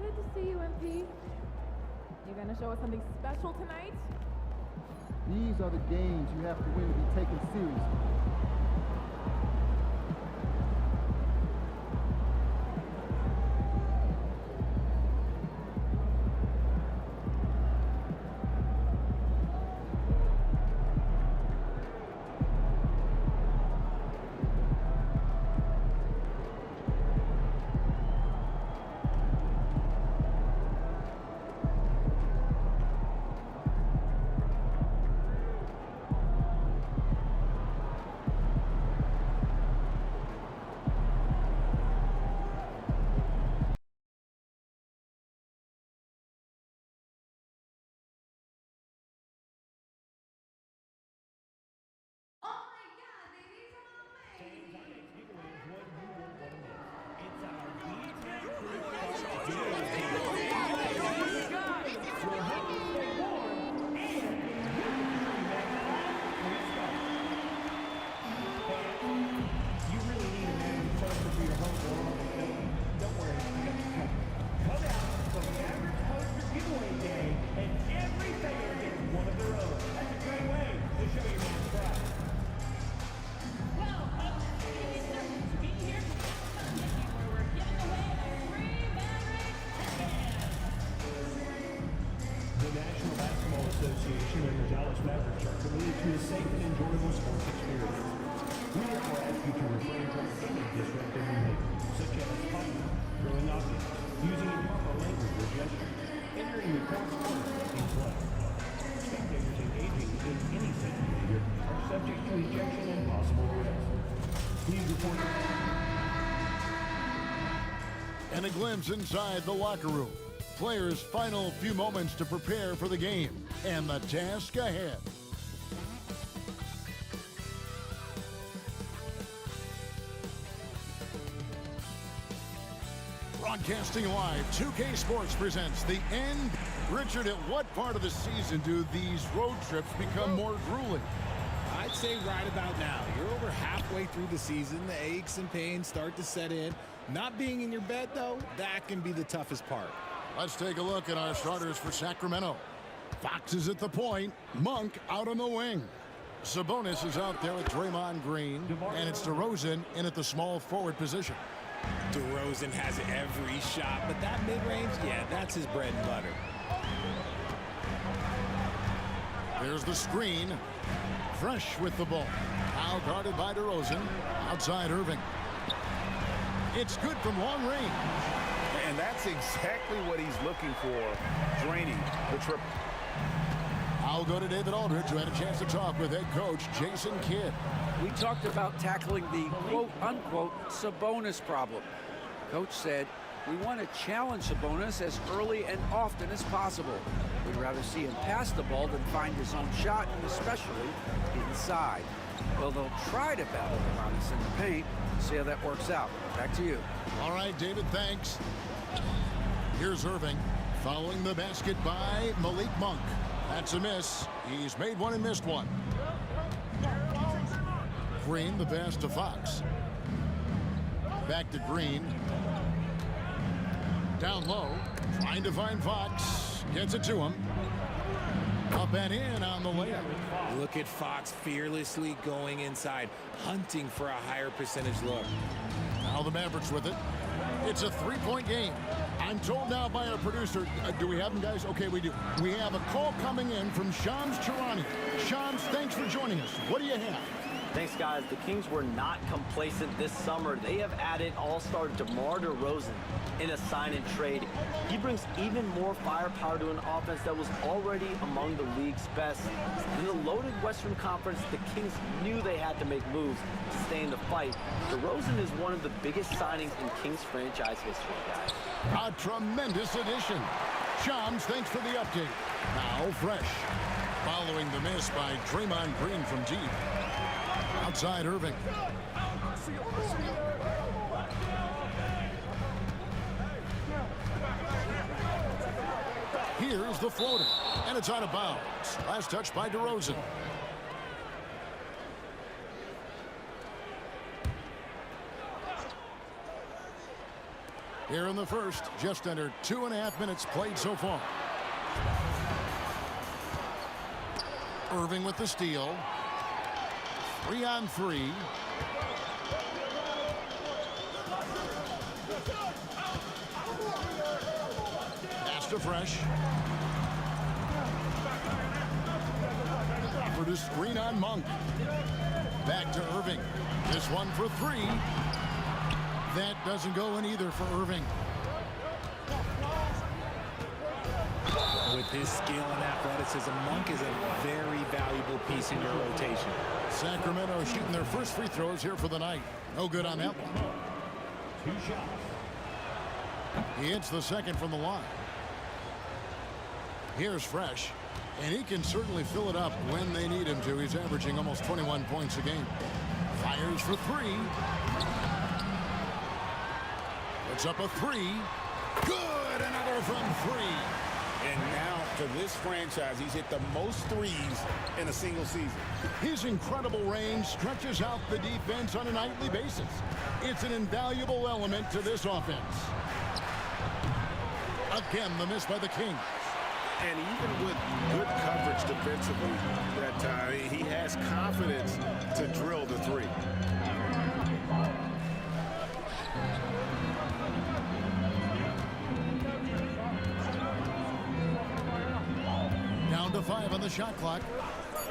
Good to see you, MP. You gonna show us something special tonight? These are the games you have to win to be taken seriously. And a glimpse inside the locker room. Players' final few moments to prepare for the game and the task ahead. Broadcasting live, 2K Sports presents the end. Richard, at what part of the season do these road trips become more grueling? I'd say right about now. You're over halfway through the season. The aches and pains start to set in. Not being in your bed, though, that can be the toughest part. Let's take a look at our starters for Sacramento. Fox is at the point. Monk out on the wing. Sabonis is out there with Draymond Green. And it's DeRozan in at the small forward position. DeRozan has every shot, but that mid-range, yeah, that's his bread and butter. There's the screen. Fresh with the ball. Now guarded by DeRozan. Outside Irving. It's good from long range. And that's exactly what he's looking for, draining the triple. I'll go to David Aldridge, who had a chance to talk with head coach Jason Kidd. We talked about tackling the quote-unquote Sabonis problem. Coach said, we want to challenge Sabonis as early and often as possible. We'd rather see him pass the ball than find his own shot, and especially inside. Well, they'll try to battle around us in the paint. See how that works out. Back to you. All right, David, thanks. Here's Irving, following the basket by Malik Monk. That's a miss. He's made one and missed one. Green, the pass to Fox. Back to Green. Down low, trying to find Fox. Gets it to him. Up and in on the layup. Look at Fox fearlessly going inside, hunting for a higher percentage look. Now the Mavericks with it. It's a three-point game. I'm told now by our producer, do we have them, guys? Okay, we do. We have a call coming in from Shams Charania. Shams, thanks for joining us. What do you have? Thanks, guys. The Kings were not complacent this summer. They have added all-star DeMar DeRozan in a sign-and-trade. He brings even more firepower to an offense that was already among the league's best. In the loaded Western Conference, the Kings knew they had to make moves to stay in the fight. DeRozan is one of the biggest signings in Kings franchise history, guys. A tremendous addition. Shams, thanks for the update. Now fresh. Following the miss by Draymond Green from deep. Outside Irving. Here's the floater, and it's out of bounds. Last touch by DeRozan. Here in the first, just under 2.5 minutes played so far. Irving with the steal. 3-on-3. Pass to Fresh. For the screen on Monk. Back to Irving. This one for 3. That doesn't go in either for Irving. With his skill and athleticism, Monk is a very valuable piece in your rotation. Sacramento shooting their first free throws here for the night. No good on that one. He hits the second from the line. Here's Fresh. And he can certainly fill it up when they need him to. He's averaging almost 21 points a game. Fires for 3. It's up a 3. Good! Another from 3. And now, for this franchise, he's hit the most threes in a single season. His incredible range stretches out the defense on a nightly basis. It's an invaluable element to this offense. Again, the miss by the Kings. And even with good coverage defensively that time, he has confidence to drill the 3. Down to 5 on the shot clock.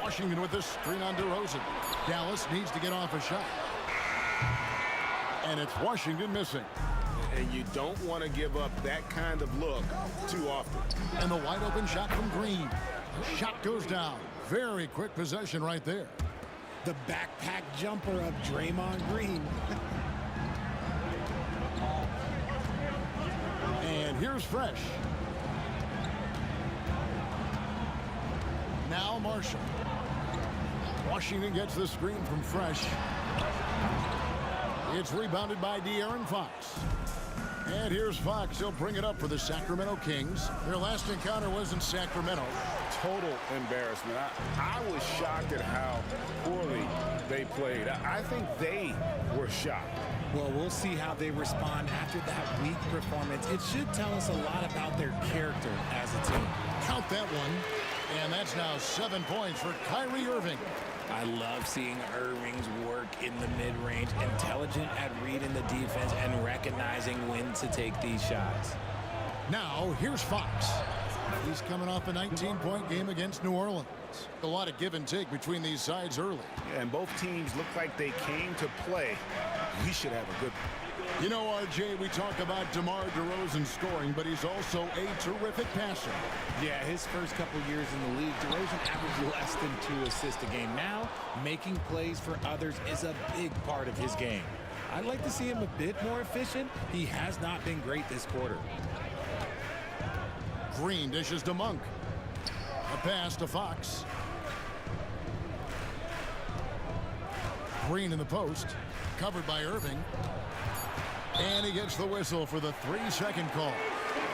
Washington with this screen on DeRozan. Dallas needs to get off a shot. And it's Washington missing. And you don't want to give up that kind of look too often. And the wide open shot from Green. The shot goes down. Very quick possession right there. The backpack jumper of Draymond Green. And here's Fresh. Now Marshall. Washington gets the screen from Fresh. It's rebounded by De'Aaron Fox. And here's Fox. He'll bring it up for the Sacramento Kings. Their last encounter was in Sacramento. Total embarrassment. I was shocked at how poorly they played. I think they were shocked. Well, we'll see how they respond after that weak performance. It should tell us a lot about their character as a team. Count that one. And that's now 7 points for Kyrie Irving. I love seeing Irving's work in the mid-range, intelligent at reading the defense and recognizing when to take these shots. Now, here's Fox. He's coming off a 19-point game against New Orleans. A lot of give and take between these sides early. Yeah, and both teams look like they came to play. We should have a good one. You know, RJ, we talk about DeMar DeRozan scoring, but he's also a terrific passer. Yeah, his first couple years in the league, DeRozan averaged less than 2 assists a game. Now, making plays for others is a big part of his game. I'd like to see him a bit more efficient. He has not been great this quarter. Green dishes to Monk. A pass to Fox. Green in the post. Covered by Irving. And he gets the whistle for the 3-second call.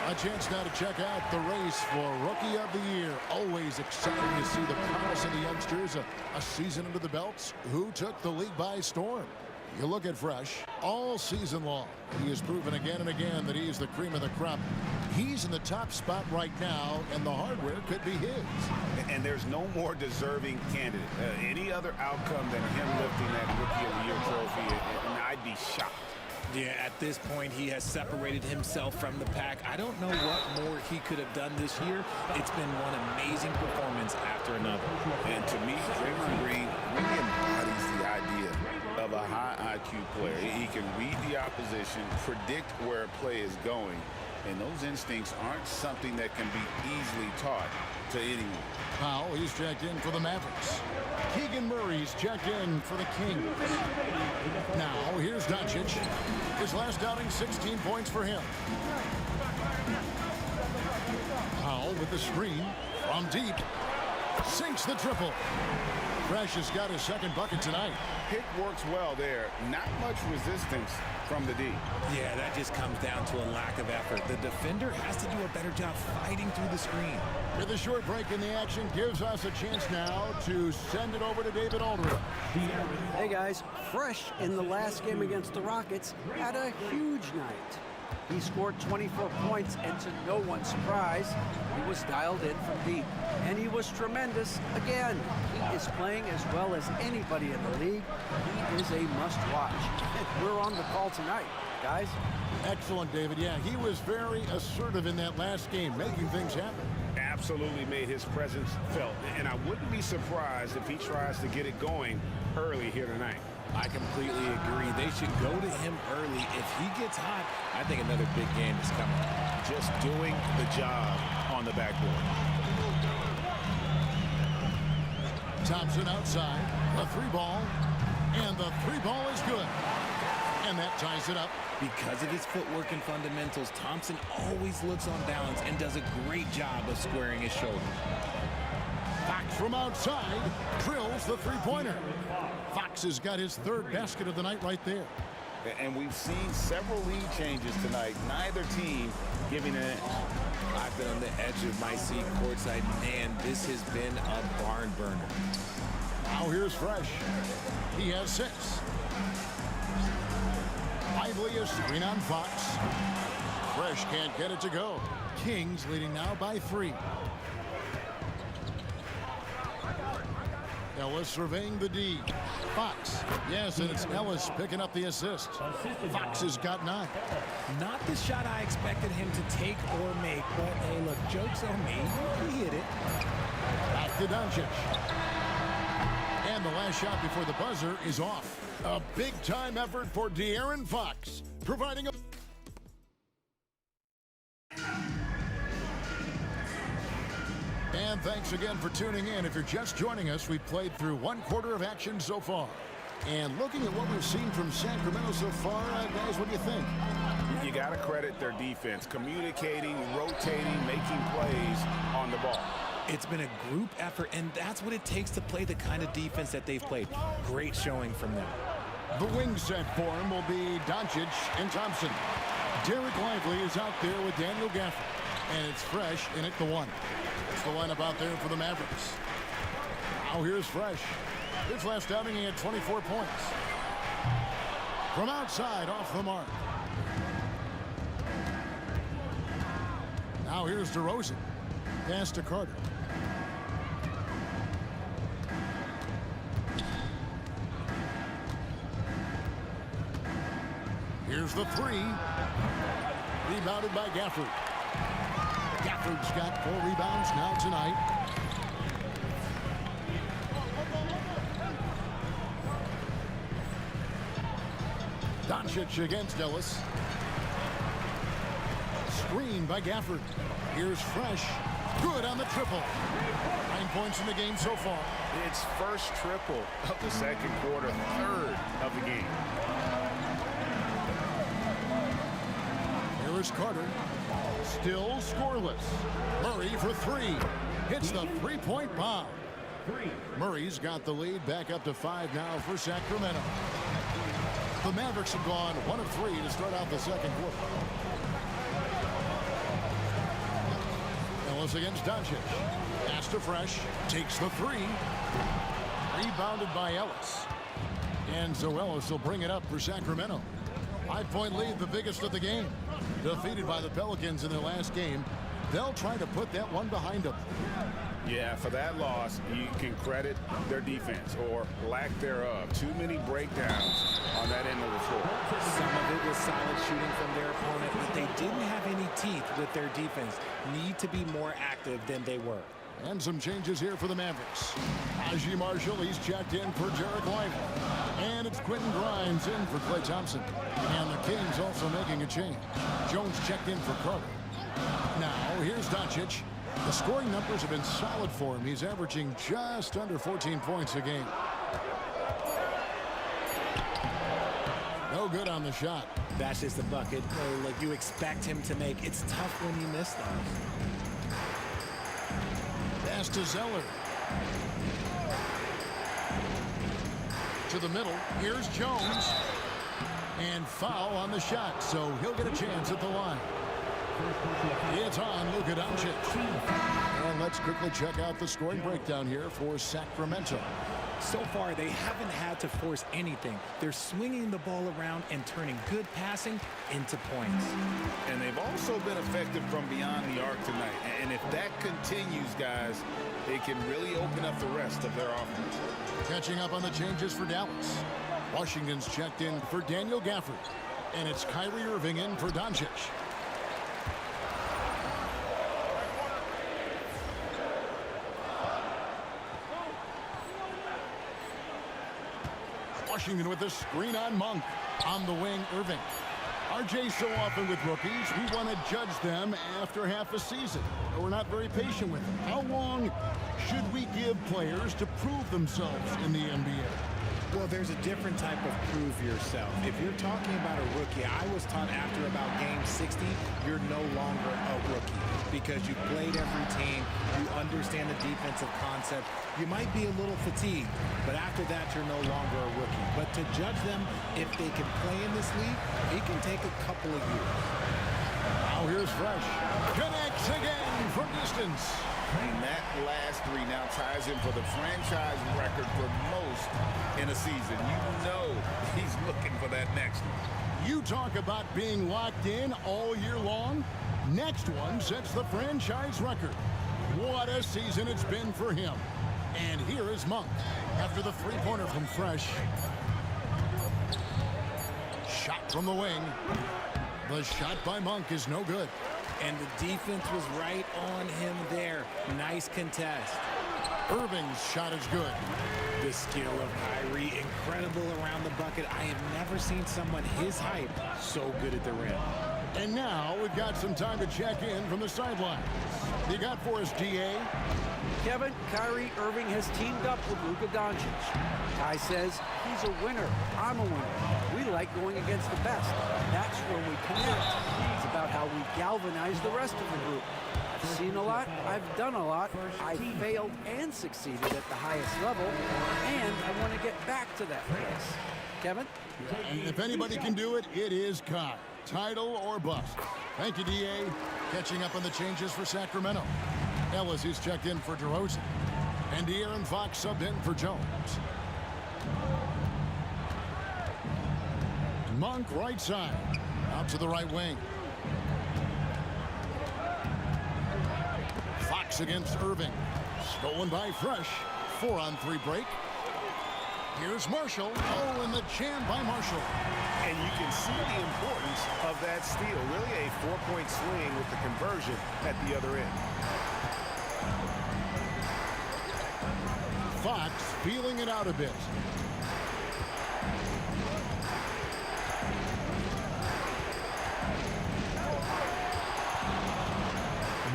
A chance now to check out the race for Rookie of the Year. Always exciting to see the promise of the youngsters. A season under the belts. Who took the league by storm? You look at Fresh all season long. He has proven again and again that he is the cream of the crop. He's in the top spot right now, and the hardware could be his. And there's no more deserving candidate. Any other outcome than him lifting that Rookie of the Year trophy, and I'd be shocked. Yeah, at this point, he has separated himself from the pack. I don't know what more he could have done this year. It's been one amazing performance after another. And to me, Draymond Green really embodies the idea of a high IQ player. He can read the opposition, predict where a play is going, and those instincts aren't something that can be easily taught to anyone. Powell, he's checked in for the Mavericks. Keegan Murray's checked in for the Kings. Now, here's Doncic. His last outing, 16 points for him. Powell with the screen from deep. Sinks the triple. Fresh has got his second bucket tonight. Pick works well there. Not much resistance from the D. Yeah, that just comes down to a lack of effort. The defender has to do a better job fighting through the screen. With a short break in the action, gives us a chance now to send it over to David Aldridge. Hey guys, Fresh in the last game against the Rockets had a huge night. He scored 24 points, and to no one's surprise, he was dialed in from deep. And he was tremendous again. He is playing as well as anybody in the league. He is a must-watch. We're on the call tonight, guys. Excellent, David. Yeah, he was very assertive in that last game, making things happen. Absolutely made his presence felt. And I wouldn't be surprised if he tries to get it going early here tonight. I completely agree. They should go to him early. If he gets hot, I think another big game is coming. Just doing the job on the backboard. Thompson outside, the three ball, and the three ball is good. And that ties it up. Because of his footwork and fundamentals, Thompson always looks on balance and does a great job of squaring his shoulders. Fox from outside drills the three-pointer. Fox has got his third basket of the night right there. And we've seen several lead changes tonight. Neither team giving an inch. I've been on the edge of my seat courtside. Man, this has been a barn burner. Now here's Fresh. He has 6. Lively a screen on Fox. Fresh can't get it to go. Kings leading now by 3. Ellis surveying the D. Fox. Yes, and it's Ellis picking up the assist. Fox has got 9. Not the shot I expected him to take or make, but hey, look, joke's on me. He hit it. Back to Doncic. And the last shot before the buzzer is off. A big-time effort for De'Aaron Fox, providing a... And thanks again for tuning in. If you're just joining us, we've played through 1 quarter of action so far. And looking at what we've seen from Sacramento so far, guys, what do you think? You got to credit their defense, communicating, rotating, making plays on the ball. It's been a group effort, and that's what it takes to play the kind of defense that they've played. Great showing from them. The wing set for him will be Doncic and Thompson. Derek Lively is out there with Daniel Gafford. And it's Fresh in at the 1. It's the lineup out there for the Mavericks. Now here's Fresh. His last outing, he had 24 points. From outside, off the mark. Now here's DeRozan. Pass to Carter. Here's the 3. Rebounded by Gafford. Gafford's got 4 rebounds now tonight. Doncic against Ellis. Screen by Gafford. Here's Fresh. Good on the triple. 9 points in the game so far. It's first triple of the second quarter, 3rd of the game. Here is Carter. Still scoreless. Murray for 3. Hits the three-point bomb. Murray's got the lead back up to 5 now for Sacramento. The Mavericks have gone 1 of 3 to start out the second quarter. Ellis against Doncic. Pass to Fresh. Takes the 3. Rebounded by Ellis. And so Ellis will bring it up for Sacramento. 5-point lead, the biggest of the game. Defeated by the Pelicans in their last game. They'll try to put that one behind them. Yeah, for that loss, you can credit their defense or lack thereof. Too many breakdowns on that end of the floor. Some of it was solid shooting from their opponent, but they didn't have any teeth with their defense. Need to be more active than they were. And some changes here for the Mavericks. Najee Marshall, he's checked in for Derek Lively. And it's Quentin Grimes in for Klay Thompson. And the Kings also making a change. Jones checked in for Carter. Now, here's Doncic. The scoring numbers have been solid for him. He's averaging just under 14 points a game. No good on the shot. That's just a bucket. Like you expect him to make. It's tough when you miss those. Pass to Zeller. To the middle. Here's Jones. And foul on the shot, so he'll get a chance at the line. It's on Luka Doncic. And let's quickly check out the scoring breakdown here for Sacramento. So far, they haven't had to force anything. They're swinging the ball around and turning good passing into points. And they've also been effective from beyond the arc tonight. And if that continues, guys, they can really open up the rest of their offense. Catching up on the changes for Dallas. Washington's checked in for Daniel Gafford. And it's Kyrie Irving in for Doncic. Washington with a screen on Monk. On the wing, Irving. RJ, so often with rookies, we want to judge them after half a season. We're not very patient with them. How long should we give players to prove themselves in the NBA? Well, there's a different type of prove yourself. If you're talking about a rookie, I was taught after about game 60, you're no longer a rookie because you played every team, you understand the defensive concept. You might be a little fatigued, but after that, you're no longer a rookie. But to judge them, if they can play in this league, it can take a couple of years. Now here's Fresh. Connects again from distance. And that last three now ties him for the franchise record for most in a season. You know he's looking for that next one. You talk about being locked in all year long. Next one sets the franchise record. What a season it's been for him. And here is Monk after the three-pointer from Fresh. Shot from the wing. The shot by Monk is no good. And the defense was right on him there. Nice contest. Irving's shot is good. The skill of Kyrie, incredible around the bucket. I have never seen someone his height so good at the rim. And now we've got some time to check in from the sidelines. You got for us, DA? Kevin, Kyrie Irving has teamed up with Luka Doncic. Kai says he's a winner. I'm a winner. We like going against the best. That's where we connect. It's about how we galvanize the rest of the group. I've seen a lot. I've done a lot. I failed and succeeded at the highest level, and I want to get back to that place. Kevin? And if anybody can do it, it is Kai. Title or bust. Thank you, DA. Catching up on the changes for Sacramento. Ellis is checked in for DeRozan. And De'Aaron Fox subbed in for Jones. Monk right side. Out to the right wing. Fox against Irving. Stolen by Fresh. 4-on-3 break. Here's Marshall. Oh, and the jam by Marshall. And you can see the importance of that steal. Really a 4-point swing with the conversion at the other end. Fox feeling it out a bit.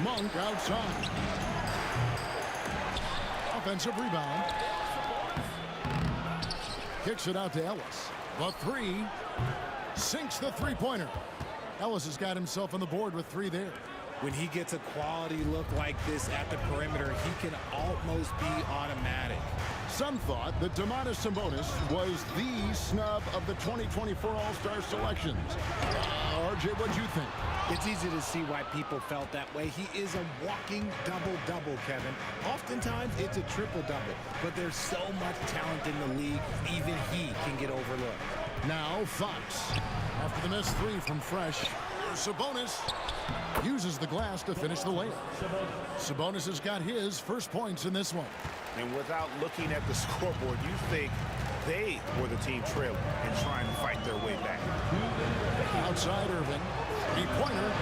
Monk outside. Offensive rebound. Kicks it out to Ellis. The three. Sinks the three-pointer. Ellis has got himself on the board with 3 there. When he gets a quality look like this at the perimeter, he can almost be automatic. Some thought that Domantas Sabonis was the snub of the 2024 All-Star selections. RJ, what do you think? It's easy to see why people felt that way. He is a walking double-double, Kevin. Oftentimes, it's a triple-double. But there's so much talent in the league, even he can get overlooked. Now Fox. After the missed 3 from Fresh, Sabonis uses the glass to finish the layup. Sabonis has got his first points in this one. And without looking at the scoreboard, you think they were the team trailing and trying to fight their way back. Outside Irving. 3-pointer.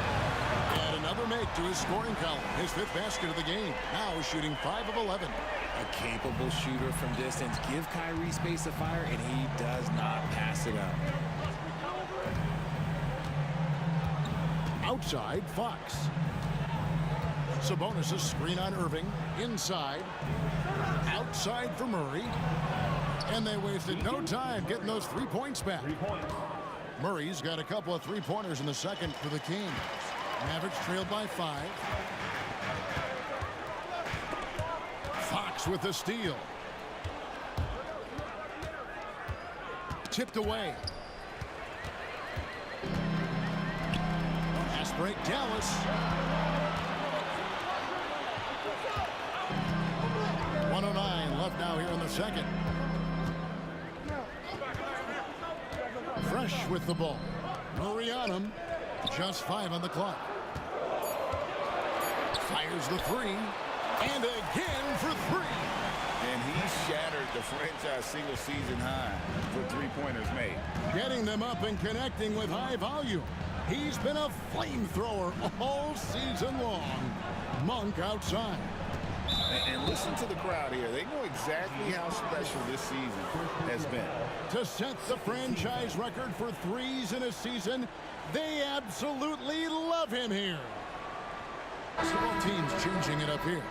And another make to his scoring column. His 5th basket of the game. Now shooting 5 of 11. A capable shooter from distance. Give Kyrie space to fire, and he does not pass it up. Outside, Fox. Sabonis' screen on Irving. Inside. Outside for Murray. And they wasted no time getting those 3 points back. Murray's got a couple of 3-pointers in the second for the Kings. Mavericks trailed by 5. Fox with the steal. Tipped away. Pass break, Dallas. second. Fresh with the ball. Marianum, just 5 on the clock. Fires the 3, and again for 3. And he shattered the franchise single-season high for three-pointers made. Getting them up and connecting with high volume. He's been a flamethrower all season long. Monk outside. And listen to the crowd here. They know exactly how special this season has been. To set the franchise record for threes in a season, they absolutely love him here. So both teams changing it up here.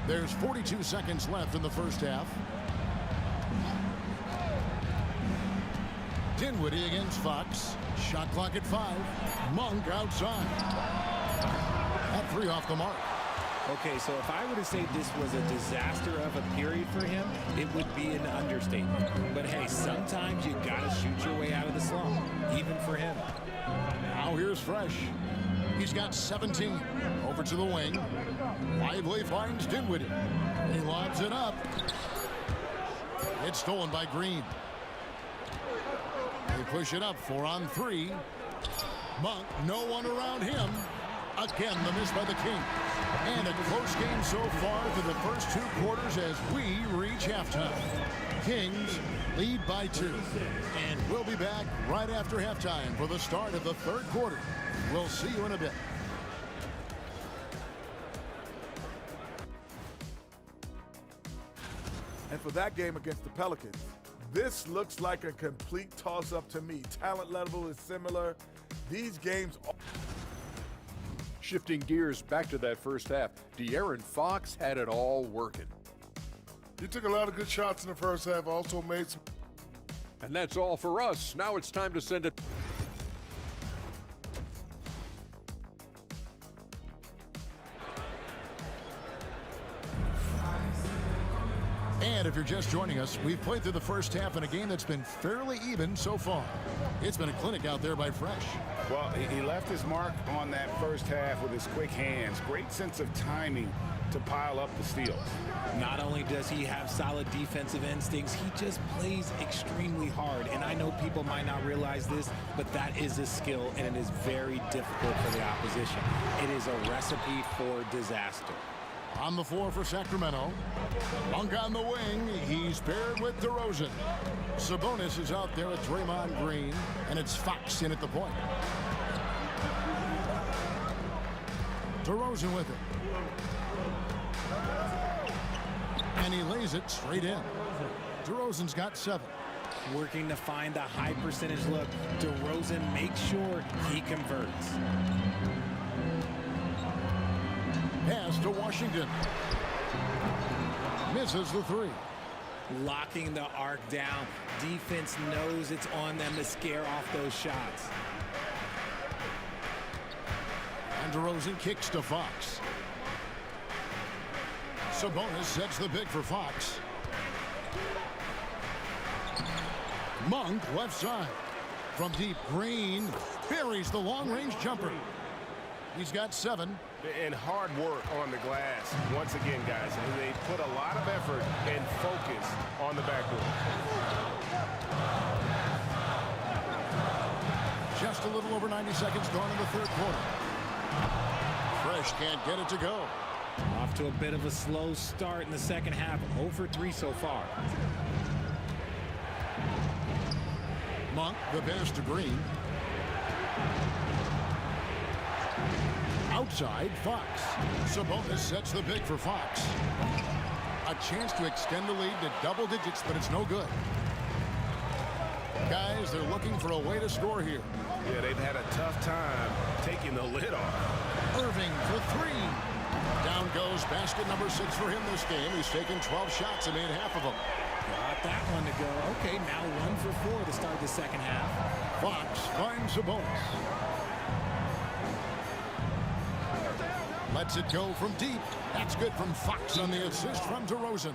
There's 42 seconds left in the first half. Dinwiddie against Fox. Shot clock at 5. Monk outside. At 3 off the mark. Okay, so if I were to say this was a disaster of a period for him, it would be an understatement. But hey, sometimes you gotta shoot your way out of the slump, even for him. Now here's Fresh. He's got 17. Over to the wing. Lively finds Dinwiddie. He lobs it up. It's stolen by Green. They push it up 4 on 3. Monk, no one around him. Again, the miss by the King. And a close game so far through the first 2 quarters as we reach halftime. Kings lead by 2. And we'll be back right after halftime for the start of the 3rd quarter. We'll see you in a bit. And for that game against the Pelicans, this looks like a complete toss-up to me. Talent level is similar. These games are... Shifting gears back to that first half, De'Aaron Fox had it all working. He took a lot of good shots in the first half, also made some... And that's all for us. Now it's time to send it... And if you're just joining us, we've played through the first half in a game that's been fairly even so far. It's been a clinic out there by Fresh. Well, he left his mark on that first half with his quick hands. Great sense of timing to pile up the steals. Not only does he have solid defensive instincts, he just plays extremely hard. And I know people might not realize this, but that is a skill, and it is very difficult for the opposition. It is a recipe for disaster. On the floor for Sacramento. Monk on the wing. He's paired with DeRozan. Sabonis is out there with Draymond Green, and it's Fox in at the point. DeRozan with it. And he lays it straight in. DeRozan's got 7. Working to find the high percentage look. DeRozan makes sure he converts. Pass to Washington. Misses the 3. Locking the arc down. Defense knows it's on them to scare off those shots. And DeRozan kicks to Fox. Sabonis sets the pick for Fox. Monk left side. From deep, Green buries the long-range jumper. He's got 7. And hard work on the glass. Once again, guys, they put a lot of effort and focus on the backboard. Just a little over 90 seconds gone in the 3rd quarter. Fresh can't get it to go. Off to a bit of a slow start in the second half. 0 for 3 so far. Monk, the pass to Green. Outside, Fox. Sabonis sets the pick for Fox. A chance to extend the lead to double digits, but it's no good. Guys, they're looking for a way to score here. Yeah, they've had a tough time taking the lid off. Irving for 3. Down goes basket number 6 for him this game. He's taken 12 shots and made half of them. Got that one to go. Okay, now 1 for 4 to start the second half. Fox finds Sabonis. Lets it go from deep. That's good from Fox on the assist from DeRozan.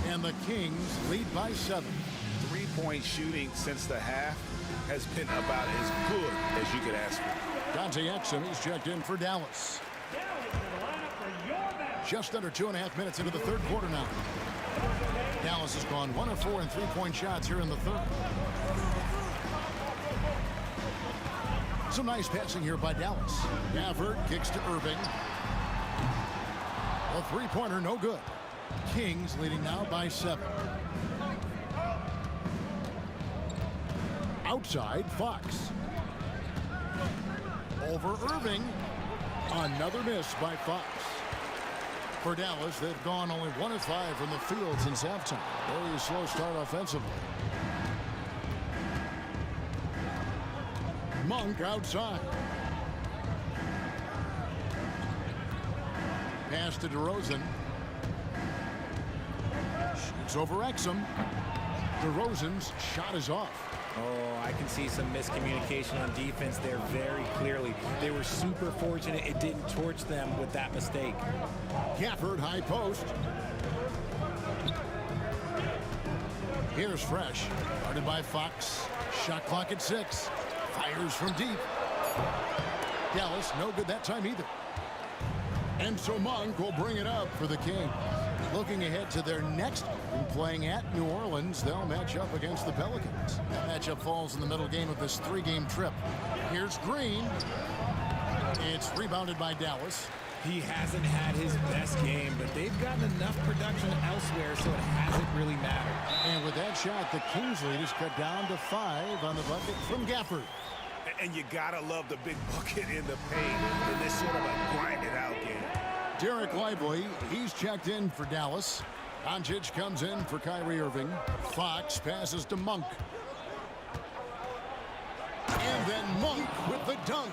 And the Kings lead by 7. 3 3-point shooting since the half has been about as good as you could ask for. Dante Exum, he's checked in for Dallas. Just under 2.5 minutes into the third quarter now. Dallas has gone 1 of 4 in 3-point shots here in the third. Some nice passing here by Dallas. Gafford kicks to Irving. A three-pointer, no good. Kings leading now by 7. Outside, Fox. Over Irving. Another miss by Fox. For Dallas, they've gone only 1 of 5 from the field since halftime. Very slow start offensively. Monk outside. Pass to DeRozan. Shoots over Exum. DeRozan's shot is off. Oh, I can see some miscommunication on defense there very clearly. They were super fortunate it didn't torch them with that mistake. Gafford, high post. Here's Fresh. Guarded by Fox. Shot clock at 6. Fires from deep. Dallas, no good that time either. And so Monk will bring it up for the Kings. Looking ahead to their next game, playing at New Orleans, they'll match up against the Pelicans. That matchup falls in the middle game of this 3-game trip. Here's Green. It's rebounded by Dallas. He hasn't had his best game, but they've gotten enough production elsewhere, so it hasn't really mattered. And with that shot, the Kings lead is cut down to 5 on the bucket from Gafford. And you gotta love the big bucket in the paint in this sort of a grinded-out game. Derek Lively, he's checked in for Dallas. Doncic comes in for Kyrie Irving. Fox passes to Monk. And then Monk with the dunk.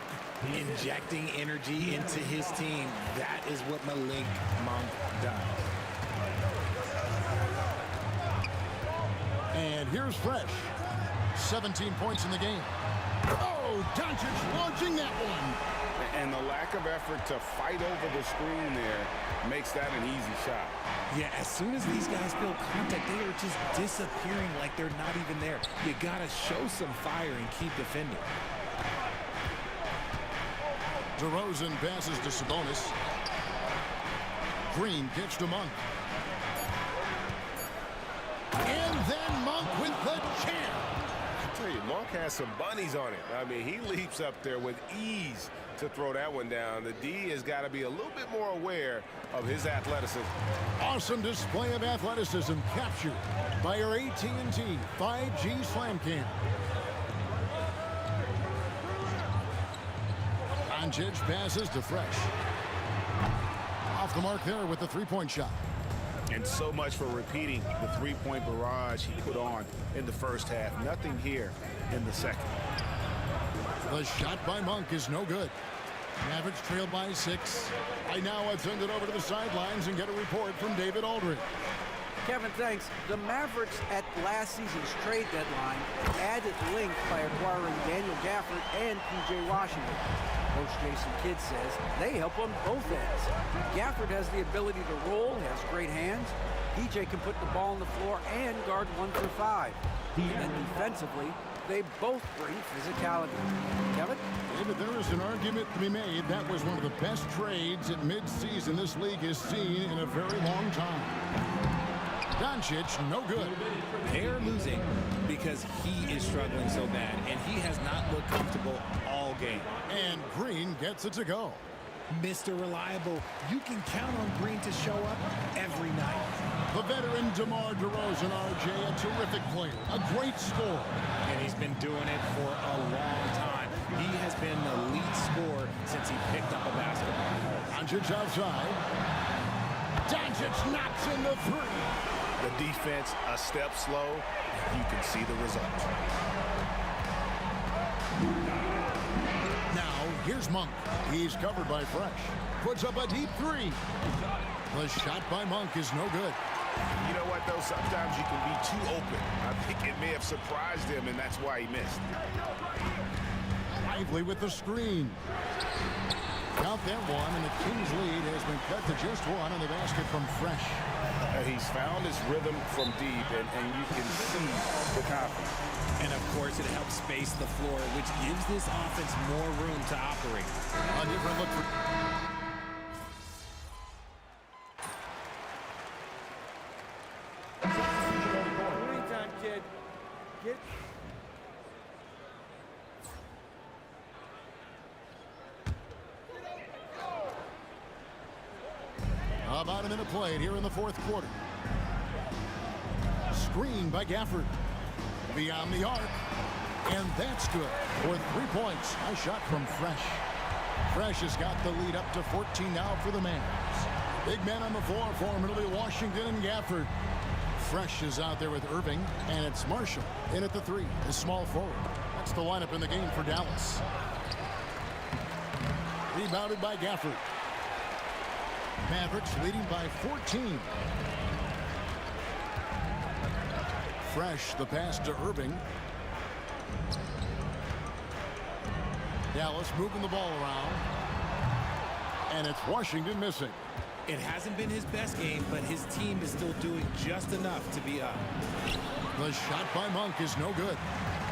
Injecting energy into his team. That is what Malik Monk does. And here's Fresh. 17 points in the game. Oh, Doncic launching that one. And the lack of effort to fight over the screen there makes that an easy shot. Yeah, as soon as these guys feel contact, they are just disappearing like they're not even there. You gotta show some fire and keep defending. DeRozan passes to Sabonis. Green gets to Monk. And then Monk with the champ. I tell you, Monk has some bunnies on it. I mean, he leaps up there with ease to throw that one down. The D has got to be a little bit more aware of his athleticism. Awesome display of athleticism captured by our AT&T 5G Slam Cam. Doncic passes to Fresh. Off the mark there with the three-point shot. And so much for repeating the three-point barrage he put on in the first half. Nothing here in the second. The shot by Monk is no good. Mavericks trailed by 6. Right now, I'll send it over to the sidelines and get a report from David Aldridge. Kevin, thanks. The Mavericks at last season's trade deadline added length by acquiring Daniel Gafford and P.J. Washington. Coach Jason Kidd says they help on both ends. Gafford has the ability to roll, has great hands. P.J. can put the ball on the floor and guard 1 through 5. And then defensively, they both bring physicality. Kevin? David, there is an argument to be made. That was one of the best trades at midseason this league has seen in a very long time. Doncic, no good. They are losing because he is struggling so bad, and he has not looked comfortable all game. And Green gets it to go. Mr. Reliable, you can count on Green to show up every night. The veteran DeMar DeRozan, RJ, a terrific player, a great scorer. And he's been doing it for a long time. He has been the lead scorer since he picked up a basketball. Doncic outside. Doncic knocks in the 3. The defense a step slow, and you can see the result. Now, here's Monk. He's covered by Fresh. Puts up a deep 3. The shot by Monk is no good. You know what, though? Sometimes you can be too open. I think it may have surprised him, and that's why he missed. Lively with the screen. Count that one, and the Kings lead has been cut to just 1 on the basket from Fresh. He's found his rhythm from deep, and you can see the confidence. And, of course, it helps space the floor, which gives this offense more room to operate. A different look for... Anytime, kid. Get... About a minute played here in the fourth quarter. Screen by Gafford. Beyond the arc. And that's good for 3 points. Nice shot from Fresh. Fresh has got the lead up to 14 now for the Mavs. Big man on the floor for Middle Washington and Gafford. Fresh is out there with Irving, and it's Marshall in at the 3, the small forward. That's the lineup in the game for Dallas. Rebounded by Gafford. Mavericks leading by 14. Fresh, the pass to Irving. Dallas moving the ball around. And it's Washington missing. It hasn't been his best game, but his team is still doing just enough to be up. The shot by Monk is no good.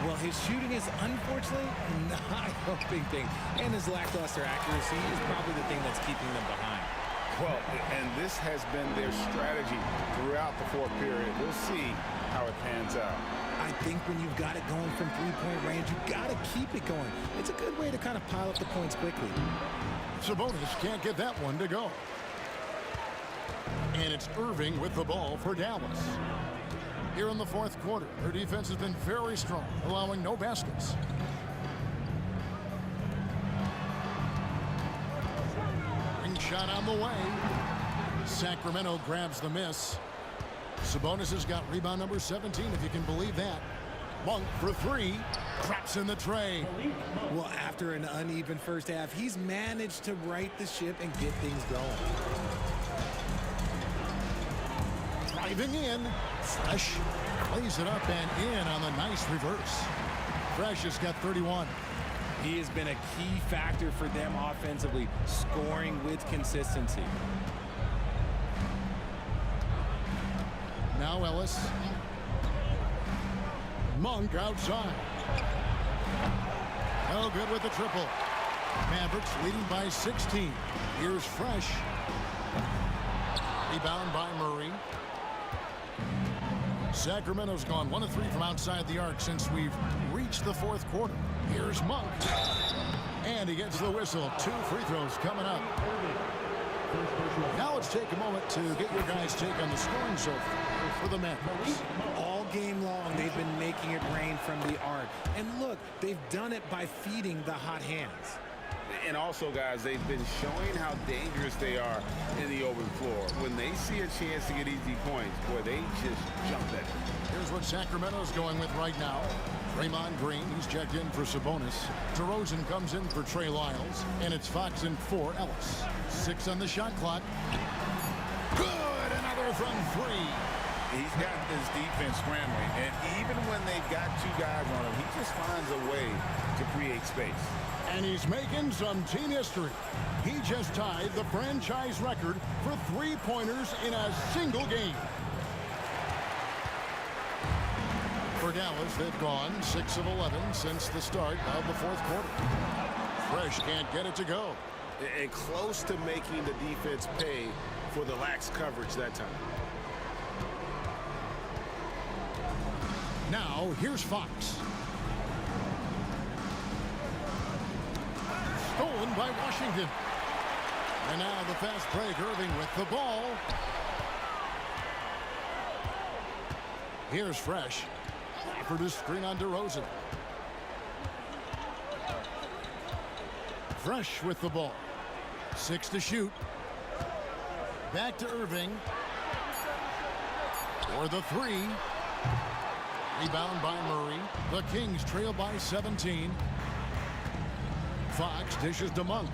Well, his shooting is unfortunately not helping things, and his lackluster accuracy is probably the thing that's keeping them behind. Well, and this has been their strategy throughout the fourth period. We'll see how it pans out. I think when you've got it going from three-point range, you've got to keep it going. It's a good way to kind of pile up the points quickly. Sabonis can't get that one to go. And it's Irving with the ball for Dallas. Here in the fourth quarter, their defense has been very strong, allowing no baskets. Shot on the way. Sacramento grabs the miss. Sabonis has got rebound number 17, if you can believe that. Monk for 3. Traps in the tray. Well, after an uneven first half, he's managed to right the ship and get things going. Driving in. Fresh plays it up and in on the nice reverse. Fresh has got 31. He has been a key factor for them offensively, scoring with consistency. Now Ellis. Monk outside. No good with the triple. Mavericks leading by 16. Here's Fresh. Rebound by Murray. Sacramento's gone 1 of 3 from outside the arc since we've reached the fourth quarter. Here's Monk. And he gets the whistle. 2 free throws coming up. Now let's take a moment to get your guys' take on the scoring so far for the Mavericks. All game long, they've been making it rain from the arc. And look, they've done it by feeding the hot hands. And also, guys, they've been showing how dangerous they are in the open floor. When they see a chance to get easy points, boy, they just jump at it. Here's what Sacramento's going with right now. Draymond Green, he's checked in for Sabonis. DeRozan comes in for Trey Lyles. And it's Fox in for Ellis. 6 on the shot clock. Good! Another from 3. He's got this defense scrambling. And even when they've got 2 guys on him, he just finds a way to create space. And he's making some team history. He just tied the franchise record for 3-pointers in a single game. For Dallas, they've gone 6 of 11 since the start of the fourth quarter. Fresh can't get it to go. And close to making the defense pay for the lax coverage that time. Now, here's Fox. Stolen by Washington. And now the fast break, Irving with the ball. Here's Fresh. For the screen on DeRozan. Fresh with the ball. 6 to shoot. Back to Irving. For the 3. Rebound by Murray. The Kings trail by 17. Fox dishes to Monk.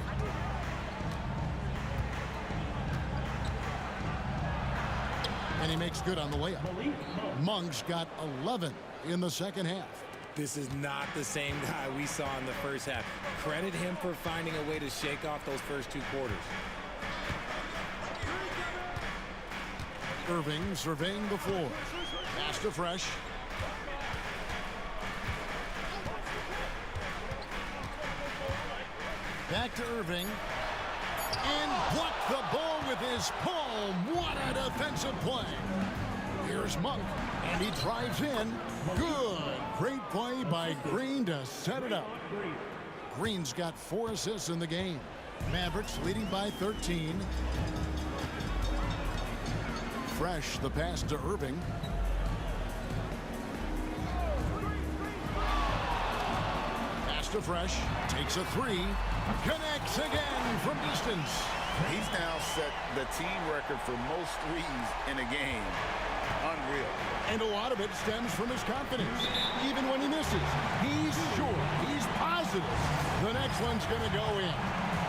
And he makes good on the layup. Monk's got 11 in the second half. This is not the same guy we saw in the first half. Credit him for finding a way to shake off those first 2 quarters. Irving surveying the floor. Pass to Fresh. Back to Irving. And blocked the ball with his palm. What a defensive play. Here's Monk. And he drives in. Good. Great play by Green to set it up. Green's got 4 assists in the game. Mavericks leading by 13. Fresh, the pass to Irving. Pass to Fresh. Takes a 3. Connects again from distance. He's now set the team record for most threes in a game. Unreal. And a lot of it stems from his confidence. Even when he misses, he's sure, he's positive the next one's going to go in.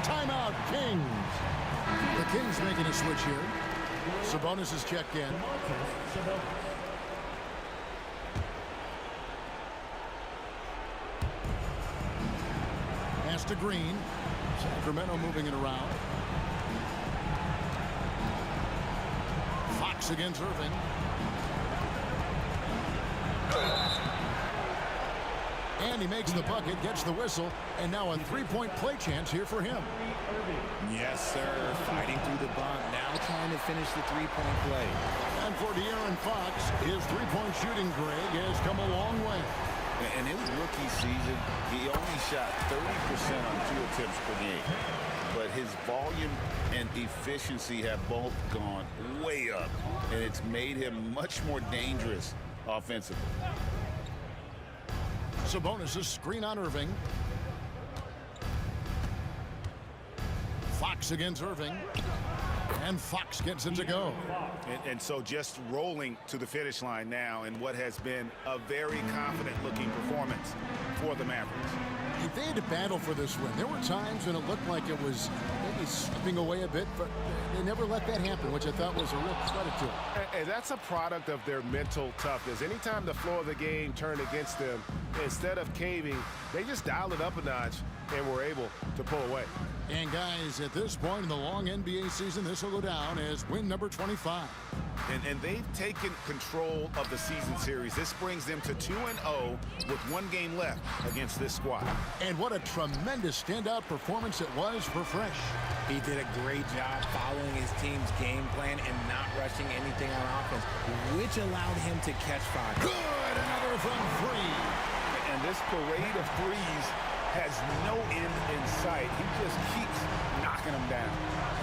Timeout, Kings. The Kings making a switch here. Sabonis is checked in. Pass to Green. Sacramento moving it around. Fox against Irving. And he makes the bucket, gets the whistle, and now a three-point play chance here for him. Yes, sir. Fighting through the bump. Now trying to finish the three-point play. And for De'Aaron Fox, his three-point shooting, Greg, has come a long way. In his rookie season, he only shot 30% on 2 attempts per game. But his volume and efficiency have both gone way up, and it's made him much more dangerous offensively. Sabonis' screen on Irving. Fox against Irving. And Fox gets it to go. And so just rolling to the finish line now in what has been a very confident-looking performance for the Mavericks. If they had to battle for this win, there were times when it looked like it was maybe slipping away a bit, but they never let that happen, which I thought was a real credit to them. And that's a product of their mental toughness. Anytime the flow of the game turned against them, instead of caving, they just dialed it up a notch and were able to pull away. And guys, at this point in the long NBA season, this will go down as win number 25. And they've taken control of the season series. This brings them to 2-0 with 1 game left against this squad. And what a tremendous standout performance it was for Fresh. He did a great job following his team's game plan and not rushing anything on offense, which allowed him to catch fire. Good, another from 3. And this parade of threes has no end in sight. He just keeps knocking them down.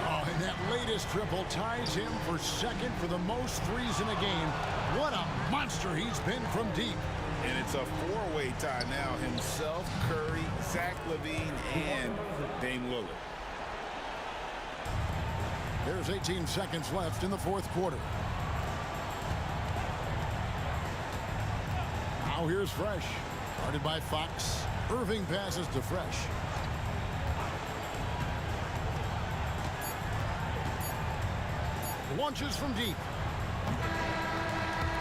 Oh, and that latest triple ties him for second for the most threes in a game. What a monster he's been from deep. And it's a 4-way tie now. Himself, Curry, Zach LaVine, and Dame Lillard. There's 18 seconds left in the 4th quarter. Now here's Fresh. Guarded by Fox. Irving passes to Fresh. Launches from deep.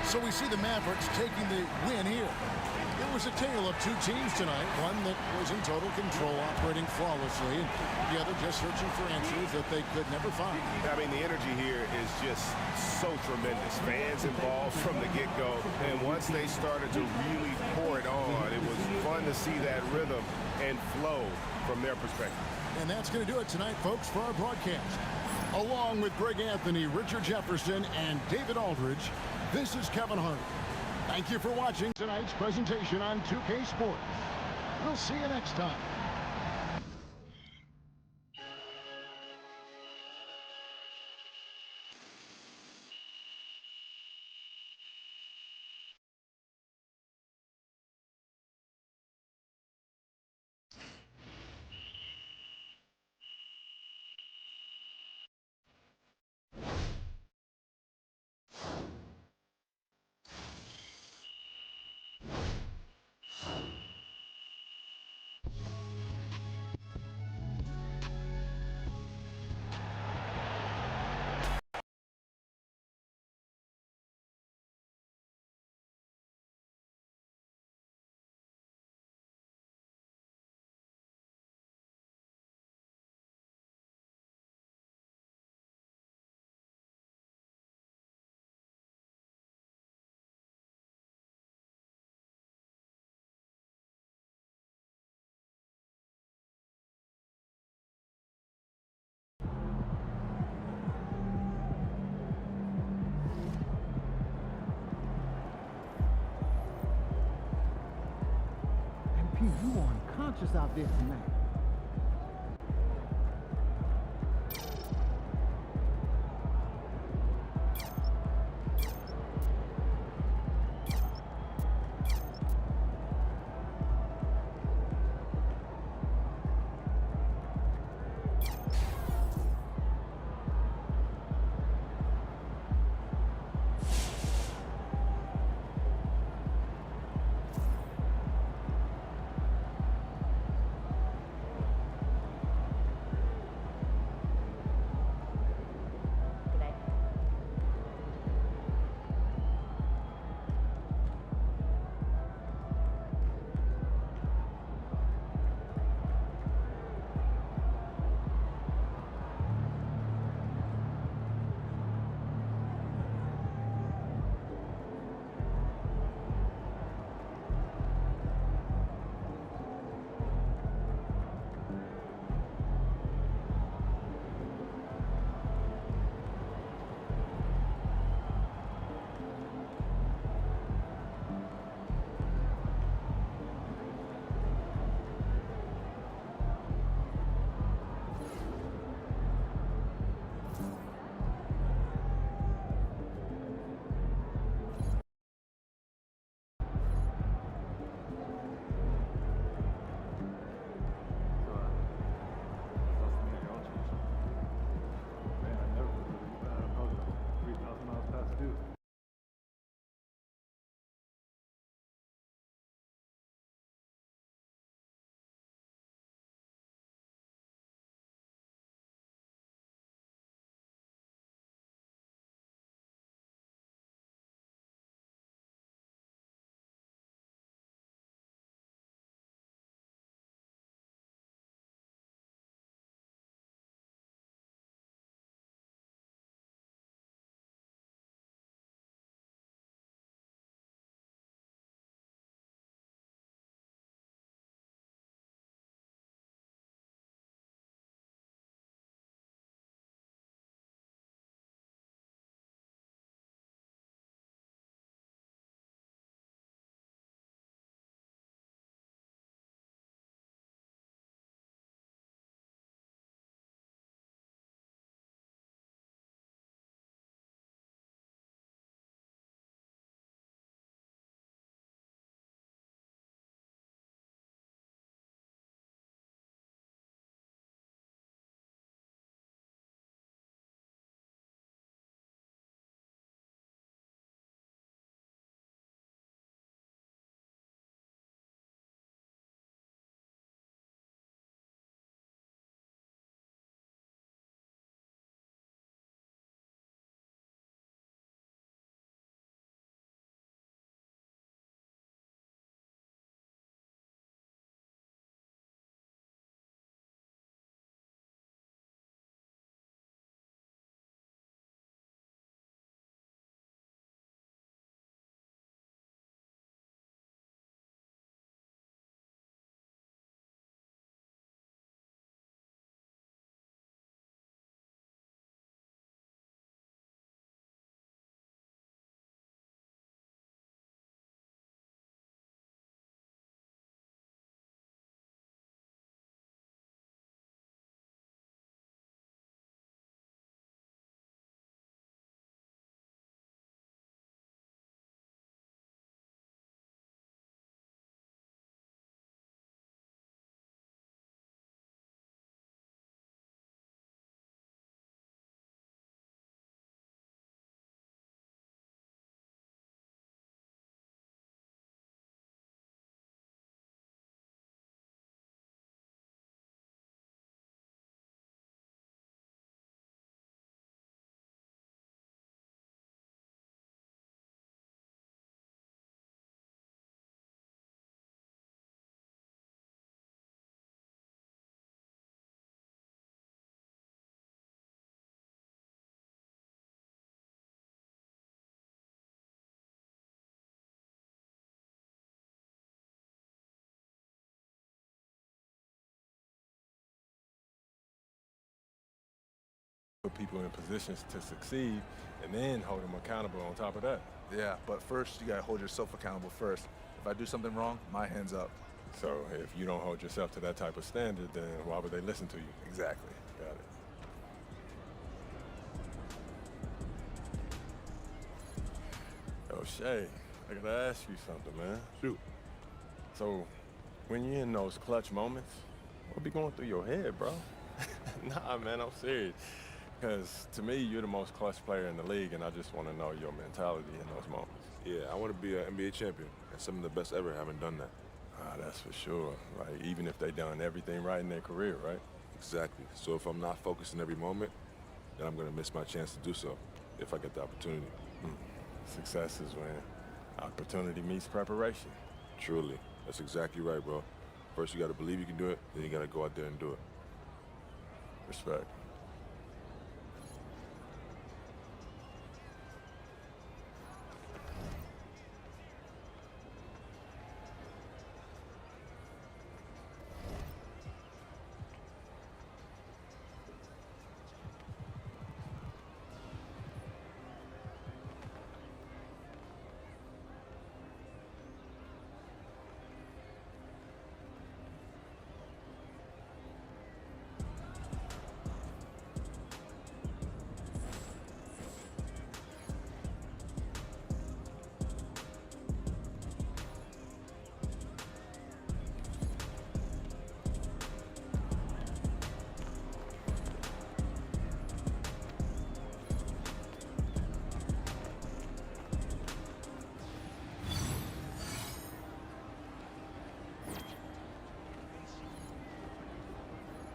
So we see the Mavericks taking the win here. It was a tale of 2 teams tonight. One that was in total control, operating flawlessly, and the other just searching for answers that they could never find. I mean, the energy here is just so tremendous. Fans involved from the get-go. And once they started to really pour it on, it was fun to see that rhythm and flow from their perspective. And that's going to do it tonight, folks, for our broadcast. Along with Greg Anthony, Richard Jefferson, and David Aldridge, this is Kevin Hardy. Thank you for watching tonight's presentation on 2K Sports. We'll see you next time. Q, you are unconscious out there tonight. Put people in positions to succeed and then hold them accountable on top of that. Yeah, but first you gotta hold yourself accountable first. If I do something wrong, my hand's up. So if you don't hold yourself to that type of standard, then why would they listen to you? Exactly. Got it. Yo, Shay, I gotta ask you something, man. Shoot. So, when you're in those clutch moments, what be going through your head, bro? Nah, man, I'm serious. Because to me, you're the most clutch player in the league, and I just want to know your mentality in those moments. Yeah, I want to be an NBA champion, and some of the best ever haven't done that. Ah, that's for sure. Like, even if they done everything right in their career, right? Exactly. So if I'm not focused in every moment, then I'm going to miss my chance to do so if I get the opportunity. Success is when opportunity meets preparation. Truly. That's exactly right, bro. First, you got to believe you can do it, then you got to go out there and do it. Respect.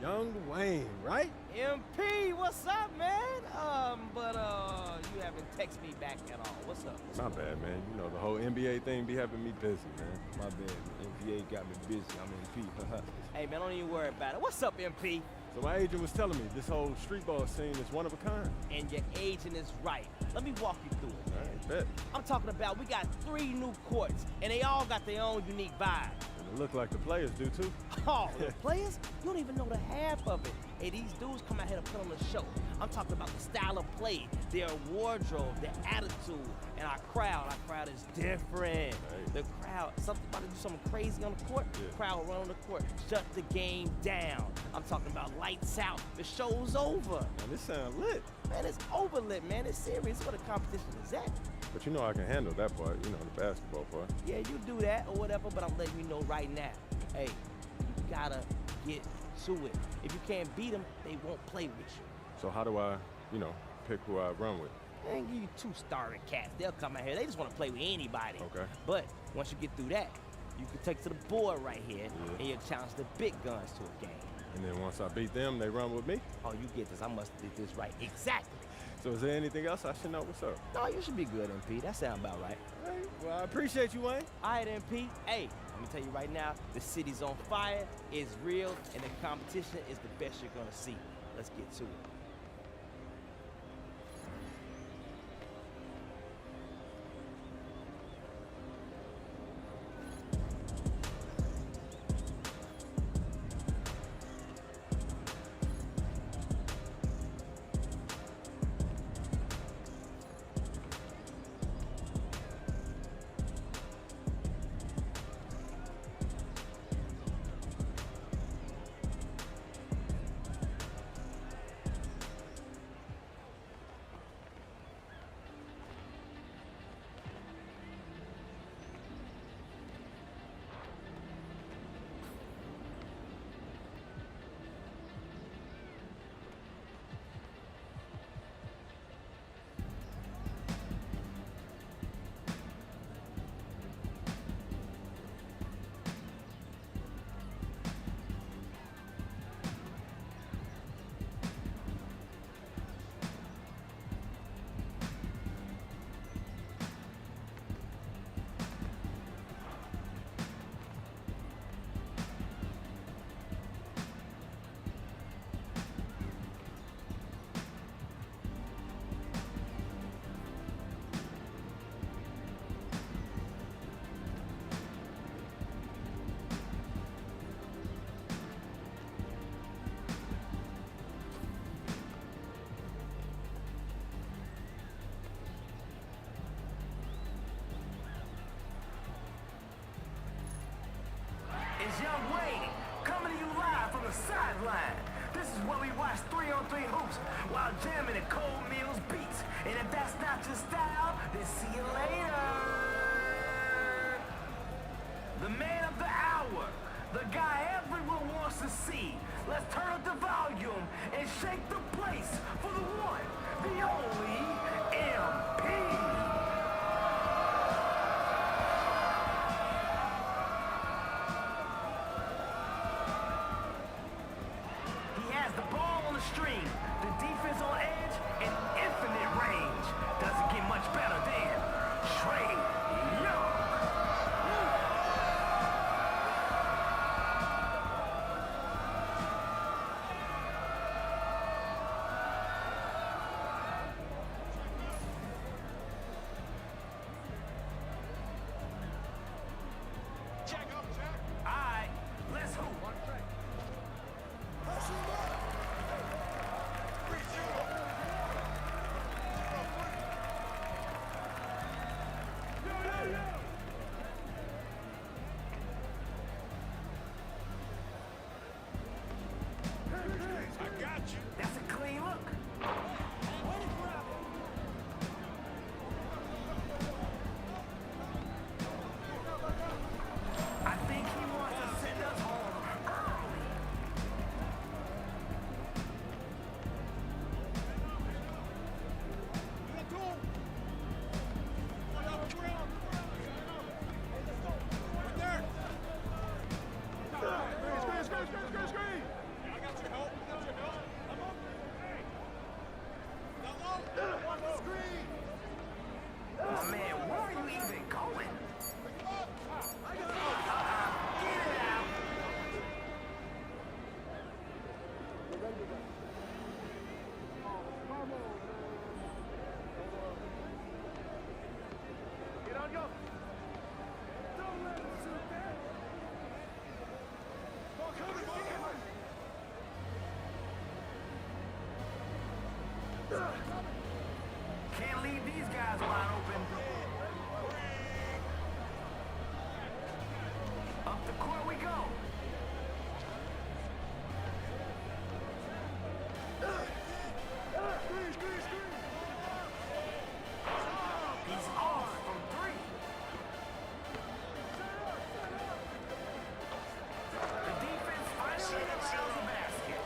Young Wayne, right? MP, what's up, man? You haven't texted me back at all. What's up? My bad, man. You know, the whole NBA thing be having me busy, man. My bad, man. NBA got me busy. I'm MP. Hey, man, don't even worry about it. What's up, MP? So my agent was telling me this whole street ball scene is one of a kind. And your agent is right. Let me walk you through it. All right, bet. I'm talking about we got 3 new courts, and they all got their own unique vibe. And it look like the players do, too. Oh, the players? You don't even know the half of it. Hey, these dudes come out here to put on a show. I'm talking about the style of play, their wardrobe, their attitude, and our crowd. Our crowd is different. Hey. The crowd, something about to do something crazy on the court, Yeah. the crowd will run on the court, shut the game down. I'm talking about lights out. The show's over. Man, this sounds lit. Man, it's over lit, man. It's serious. What a competition is that? But you know I can handle that part, you know, the basketball part. Yeah, you do that or whatever, but I'm letting you know right now. Hey, you gotta get to it. If you can't beat them, they won't play with you. So how do I, you know, pick who I run with? They ain't give you 2 starter cats. They'll come out here. They just want to play with anybody. Okay. But once you get through that, you can take it to the board right here, and you'll challenge the big guns to a game. And then once I beat them, they run with me? Oh, you get this. I must have did this right. Exactly. So is there anything else I should know? What's up? No, you should be good, MP. That sound about right. All right, well, I appreciate you, Wayne. All right, MP. Hey, let me tell you right now, the city's on fire, it's real, and the competition is the best you're gonna see. Let's get to it. Young Wayne, coming to you live from the sideline. This is where we watch 3-on-3 hoops while jamming at Cole Mills beats. And if that's not your style, then see you later. The man of the hour, the guy everyone wants to see. Let's turn up the volume and shake the place for the one, the only MP. He has the ball on the string, the defense on edge, and infinite range. Doesn't get much better than Trae Young. All right, let's hoop. I got you. That's a clean look. I think he wants to send us home early. Oh man, where are you even going? Get it out. Get on, go. Don't let him shoot that. Can't leave these guys wide open. Up the court we go. He's off from three. The defense finally around the basket.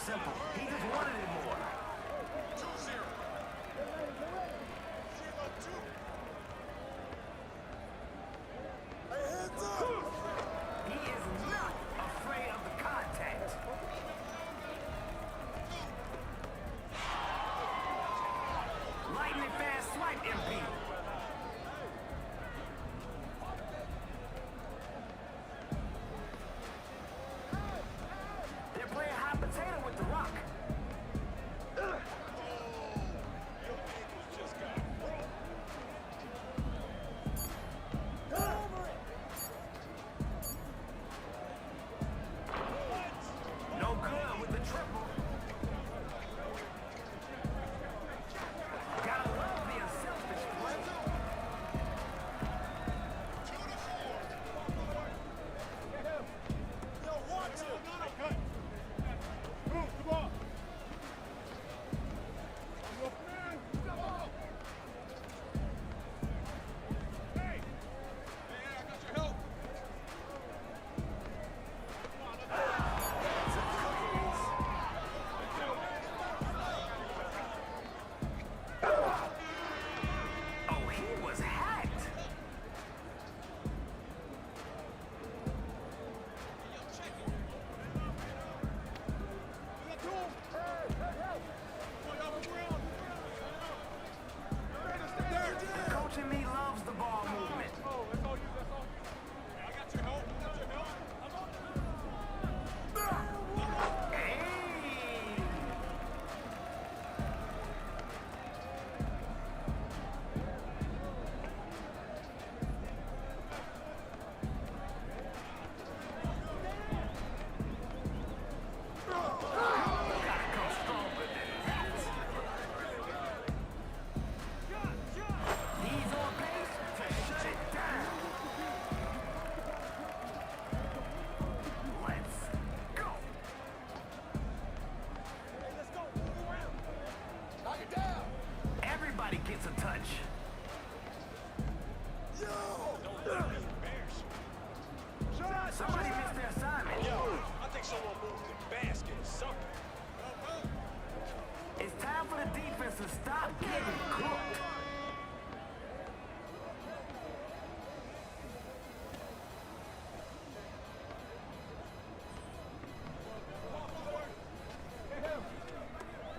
simple. He just wanted it more. 2-0. He is not afraid of the contact. Lightning fast swipe, MP. They're playing hot potato with the rock. No good with the triple. Gotta love the unselfish play. Oh, he was hacked. The coach in me loves the ball movement. Hey! Gotta come stronger than that. He's on pace to shut it down. Let's go. Knock it down. Everybody gets a touch. Somebody missed their assignment. I think someone moved the basket or something. It's time for the defense to stop getting cooked.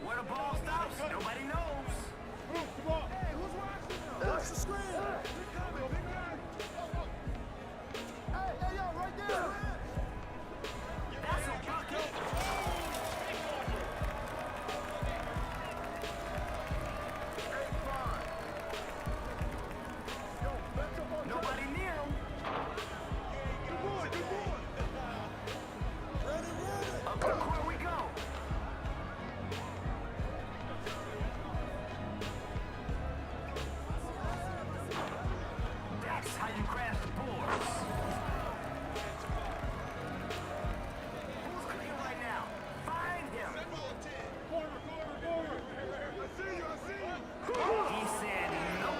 Where the ball stops, nobody knows. Hey, who's watching them? Watch the screen. Hey, yo, right there. That's a bucket. Nobody near him. Up the court we go. That's how you crash the boards. Who's clean right now? Find him. He said no.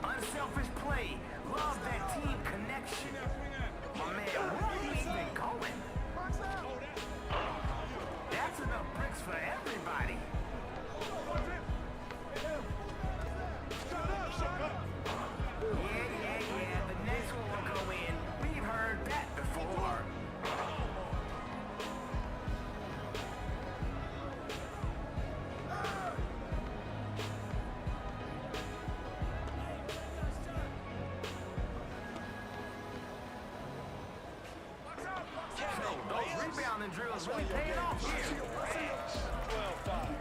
Unselfish play. Love that team connection. My man, where are you even going? That's enough bricks for everybody. Yeah. The next one will go in. We've heard that before. So those rebounding drills really paying off here. 12-5.